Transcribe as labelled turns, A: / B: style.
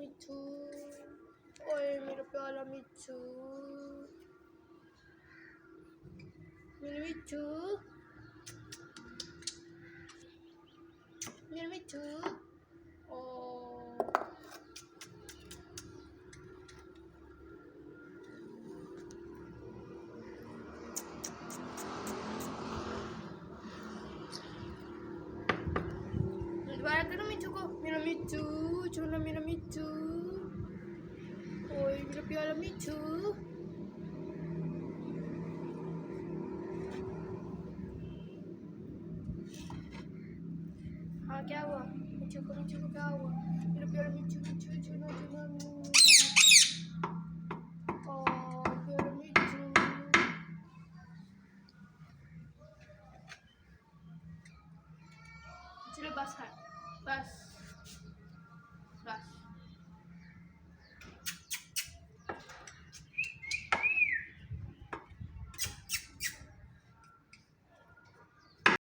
A: मिठू, ओए मेरा प्यारा मिठू, मेरा मिठू, मेरा मिठू। ओ दोबारा करो मिठू को, मेरा मिठू, छोना मेरा मिठू, ओए मेरा प्यारा मिठू। हाँ क्या हुआ मिठू को क्या हुआ? मेरा प्यारा मिठू, मिठू छोना छोना, ओ प्यारा मिठू। चलो बस है, बस।